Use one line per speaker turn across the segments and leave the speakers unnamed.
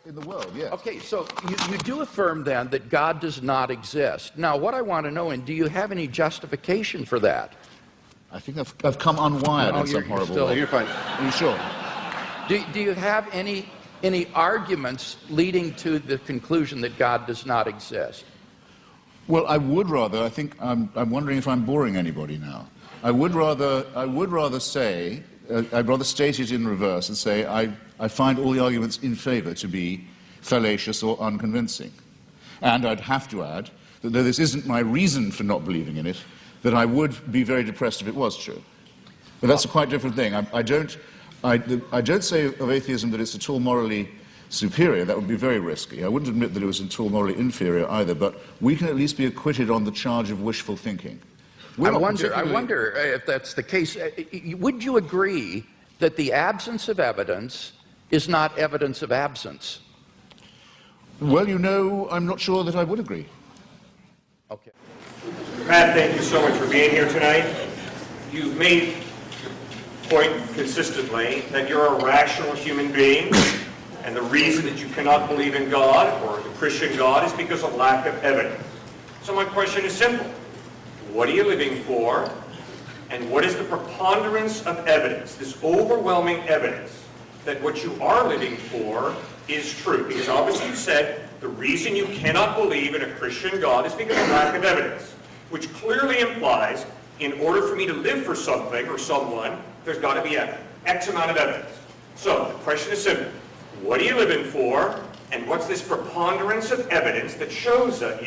In the world, yes.
Okay, so you do affirm then that God does not exist. Now, what I want to know, and do you have any justification for that?
I think I've come unwired in some horrible way.
You're fine.
Are you sure?
Do you have any arguments leading to the conclusion that God does not exist?
Well, I would rather. I think I'm wondering if I'm boring anybody now. I would rather say. I'd rather state it in reverse and say I find all the arguments in favour to be fallacious or unconvincing. And I'd have to add that though this isn't my reason for not believing in it, that I would be very depressed if it was true. But that's a quite different thing. I don't say of atheism that it's at all morally superior. That would be very risky. I wouldn't admit that it was at all morally inferior either, but we can at least be acquitted on the charge of wishful thinking.
I wonder if that's the case. Would you agree that the absence of evidence is not evidence of absence?
Well, you know, I'm not sure that I would agree.
Okay.
Matt, thank you so much for being here tonight. You've made the point consistently that you're a rational human being, and the reason that you cannot believe in God or the Christian God is because of lack of evidence. So my question is simple. What are you living for? And what is the preponderance of evidence, this overwhelming evidence, that what you are living for is true? Because obviously you said the reason you cannot believe in a Christian God is because of lack of evidence, which clearly implies in order for me to live for something or someone, there's got to be X amount of evidence. So the question is simple. What are you living for? And what's this preponderance of evidence that shows that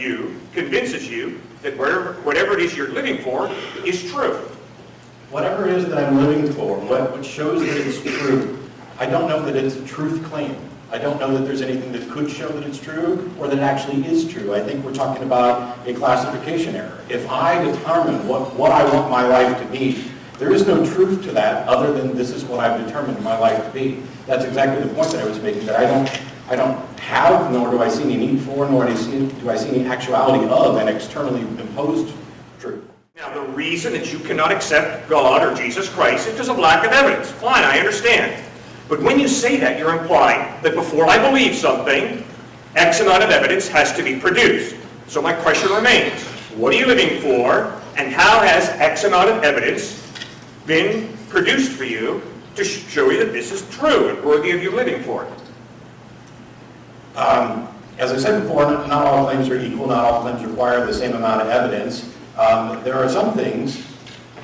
convinces you that whatever it is you're living for is true?
Whatever it is that I'm living for, what shows that it's true, I don't know that it's a truth claim. I don't know that there's anything that could show that it's true or that it actually is true. I think we're talking about a classification error. If I determine what I want my life to be, there is no truth to that other than this is what I've determined my life to be. That's exactly the point that I was making, that I don't have, nor do I see any need for, nor do I see any actuality of an externally imposed truth.
Now, the reason that you cannot accept God or Jesus Christ is because of lack of evidence. Fine, I understand. But when you say that, you're implying that before I believe something, X amount of evidence has to be produced. So my question remains, what are you living for, and how has X amount of evidence been produced for you to show you that this is true and worthy of you living for it?
As I said before, not all claims are equal, not all claims require the same amount of evidence. There are some things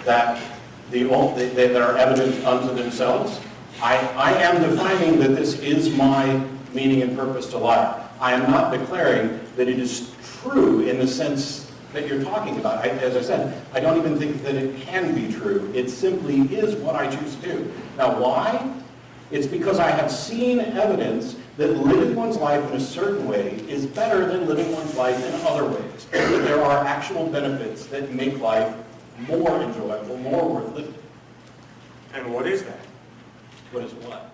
that are evident unto themselves. I am defining that this is my meaning and purpose to life. I am not declaring that it is true in the sense that you're talking about. As I said, I don't even think that it can be true. It simply is what I choose to do. Now, why? It's because I have seen evidence that living one's life in a certain way is better than living one's life in other ways. That there are actual benefits that make life more enjoyable, more worth living.
And what is that?
What is what?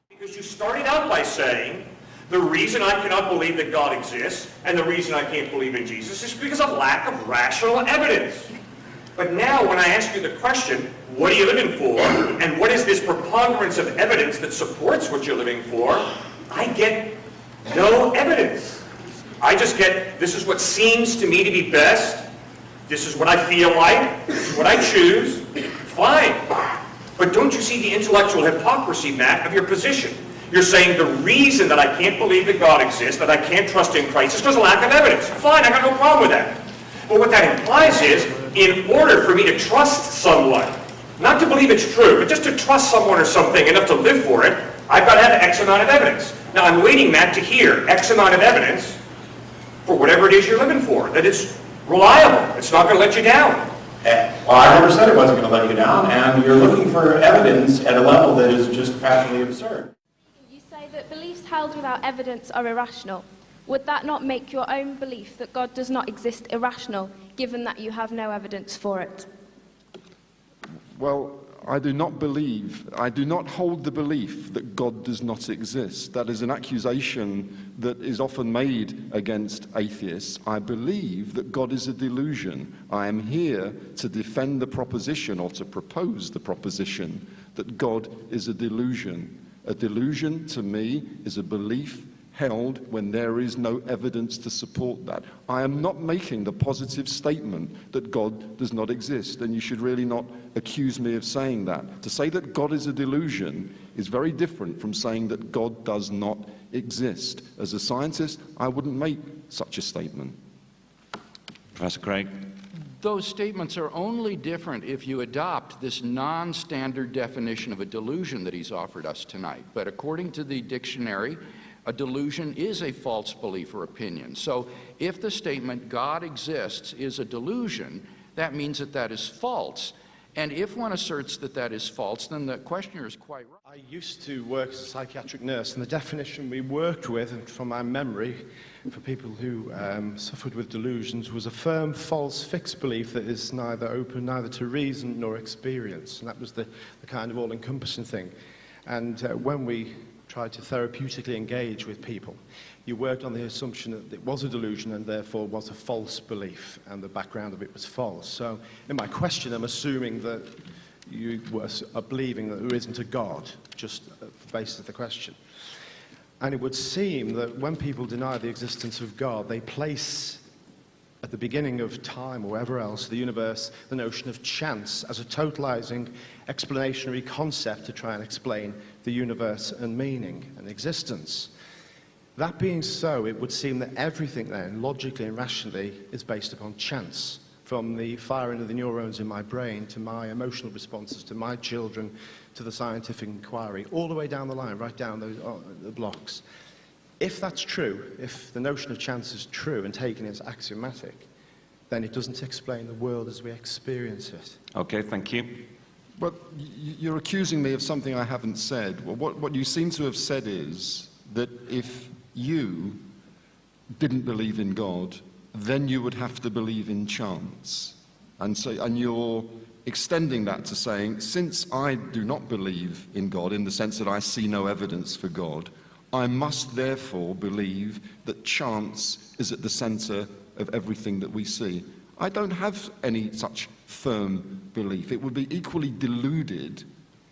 Because you started out by saying, the reason I cannot believe that God exists and the reason I can't believe in Jesus is because of lack of rational evidence. But now when I ask you the question, what are you living for, and what is this preponderance of evidence that supports what you're living for, I get no evidence. I just get, this is what seems to me to be best, this is what I feel like, this is what I choose, fine. But don't you see the intellectual hypocrisy, Matt, of your position? You're saying the reason that I can't believe that God exists, that I can't trust in Christ, is because of lack of evidence. Fine, I got no problem with that. But what that implies is, in order for me to trust someone, not to believe it's true, but just to trust someone or something enough to live for it, I've got to have X amount of evidence. Now I'm waiting, Matt, to hear X amount of evidence for whatever it is you're living for, that it's reliable, it's not going to let you down.
Well, I never said it wasn't going to let you down, and you're looking for evidence at a level that is just patently absurd.
You say that beliefs held without evidence are irrational. Would that not make your own belief that God does not exist irrational, given that you have no evidence for it?
Well, I do not hold the belief that God does not exist. That is an accusation that is often made against atheists. I believe that God is a delusion. I am here to defend the proposition, or to propose the proposition, that God is a delusion. A delusion, to me, is a belief held when there is no evidence to support that. I am not making the positive statement that God does not exist, and you should really not accuse me of saying that. To say that God is a delusion is very different from saying that God does not exist. As a scientist, I wouldn't make such a statement.
Professor Craig.
Those statements are only different if you adopt this non-standard definition of a delusion that he's offered us tonight. But according to the dictionary, a delusion is a false belief or opinion. So if the statement God exists is a delusion, that means that that is false. And if one asserts that that is false, then the questioner is quite right.
I used to work as a psychiatric nurse, and the definition we worked with, and from my memory, for people who suffered with delusions, was a firm, false, fixed belief that is neither open neither to reason nor experience. And that was the kind of all-encompassing thing. And when we tried to therapeutically engage with people, you worked on the assumption that it was a delusion and therefore was a false belief, and the background of it was false. So in my question, I'm assuming that you are believing that there isn't a God, just the basis of the question. And it would seem that when people deny the existence of God, they place at the beginning of time or wherever else, the universe, the notion of chance as a totalizing explanatory concept to try and explain the universe and meaning and existence. That being so, it would seem that everything then, logically and rationally, is based upon chance. From the firing of the neurons in my brain, to my emotional responses, to my children, to the scientific inquiry, all the way down the line, right down the blocks. If that's true, if the notion of chance is true and taken as axiomatic, then it doesn't explain the world as we experience it.
Okay, thank you.
But you're accusing me of something I haven't said. Well, what you seem to have said is that if you didn't believe in God, then you would have to believe in chance. And you're extending that to saying, since I do not believe in God in the sense that I see no evidence for God, I must therefore believe that chance is at the center of everything that we see. I don't have any such firm belief. It would be equally deluded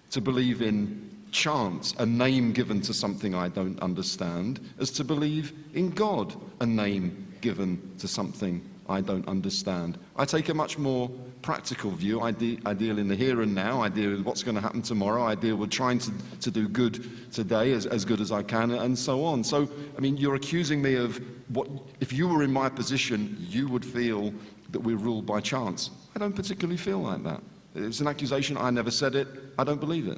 to believe in chance, a name given to something I don't understand, as to believe in God, a name given to something I don't understand. I take a much more practical view. I deal in the here and now. I deal with what's going to happen tomorrow. I deal with trying to do good today as good as I can, and so on. So, I mean, you're accusing me of what, if you were in my position, you would feel that we're ruled by chance. I don't particularly feel like that. It's an accusation. I never said it. I don't believe it.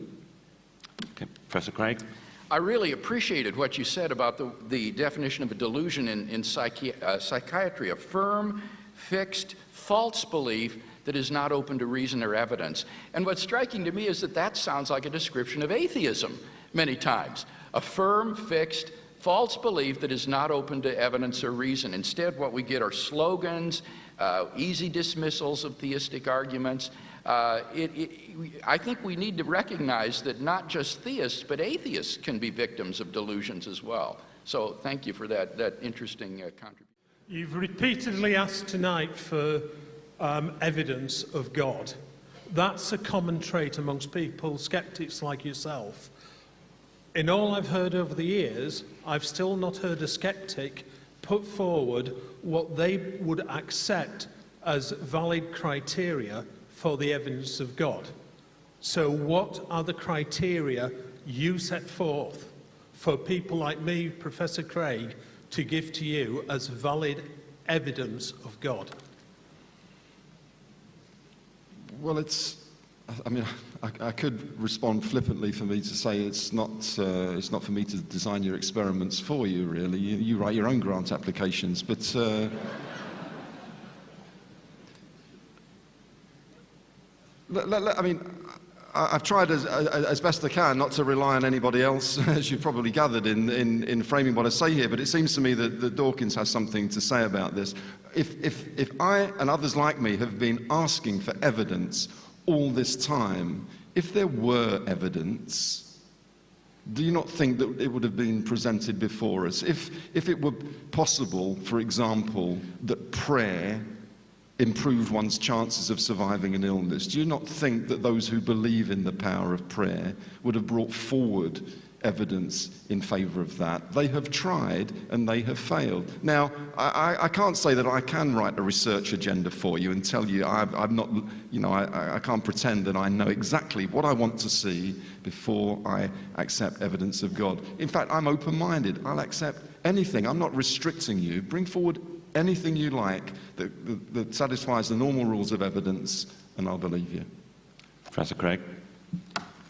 Okay, Professor Craig.
I really appreciated what you said about the definition of a delusion in psychiatry, a firm, fixed, false belief that is not open to reason or evidence. And what's striking to me is that that sounds like a description of atheism many times. A firm, fixed, false belief that is not open to evidence or reason. Instead, what we get are slogans, easy dismissals of theistic arguments. I think we need to recognize that not just theists, but atheists can be victims of delusions as well. So thank you for that interesting contribution.
You've repeatedly asked tonight for evidence of God. That's a common trait amongst people, skeptics like yourself. In all I've heard over the years, I've still not heard a skeptic put forward what they would accept as valid criteria for the evidence of God. So what are the criteria you set forth for people like me, Professor Craig, to give to you as valid evidence of God?
Well, I could respond flippantly for me to say it's not for me to design your experiments for you, really. You write your own grant applications, but I mean, I've tried as best I can not to rely on anybody else, as you've probably gathered, in framing what I say here, but it seems to me that Dawkins has something to say about this. If I and others like me have been asking for evidence all this time, if there were evidence, do you not think that it would have been presented before us? If it were possible, for example, that prayer improved one's chances of surviving an illness, do you not think that those who believe in the power of prayer would have brought forward evidence in favour of that. They have tried and they have failed. Now, I can't say that I can write a research agenda for you and tell you I'm not, you know, I can't pretend that I know exactly what I want to see before I accept evidence of God. In fact, I'm open-minded. I'll accept anything. I'm not restricting you. Bring forward anything you like that satisfies the normal rules of evidence, and I'll believe you.
Professor Craig.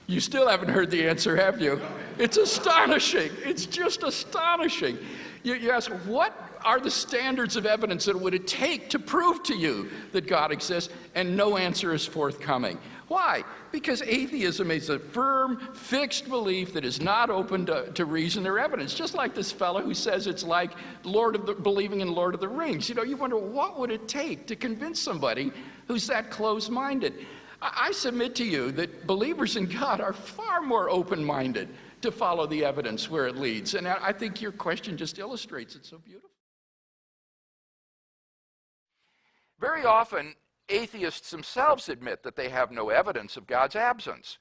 You still haven't heard the answer, have you? It's astonishing. It's just astonishing. You ask, what are the standards of evidence that would it take to prove to you that God exists? And no answer is forthcoming. Why? Because atheism is a firm, fixed belief that is not open to reason or evidence. Just like this fellow who says it's like believing in Lord of the Rings. You know, you wonder, what would it take to convince somebody who's that close-minded? I submit to you that believers in God are far more open-minded to follow the evidence where it leads. And I think your question just illustrates it so beautifully. Very often, atheists themselves admit that they have no evidence of God's absence,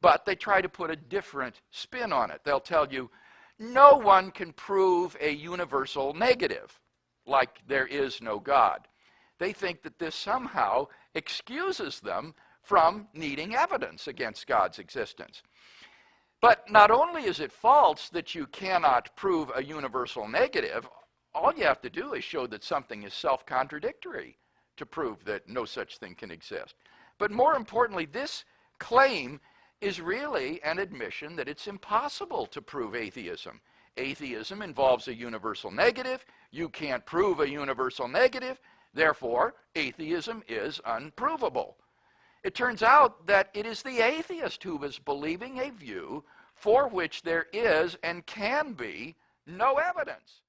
but they try to put a different spin on it. They'll tell you, no one can prove a universal negative, like there is no God. They think that this somehow excuses them from needing evidence against God's existence. But not only is it false that you cannot prove a universal negative, all you have to do is show that something is self-contradictory to prove that no such thing can exist. But more importantly, this claim is really an admission that it's impossible to prove atheism. Atheism involves a universal negative. You can't prove a universal negative. Therefore, atheism is unprovable. It turns out that it is the atheist who is believing a view for which there is and can be no evidence.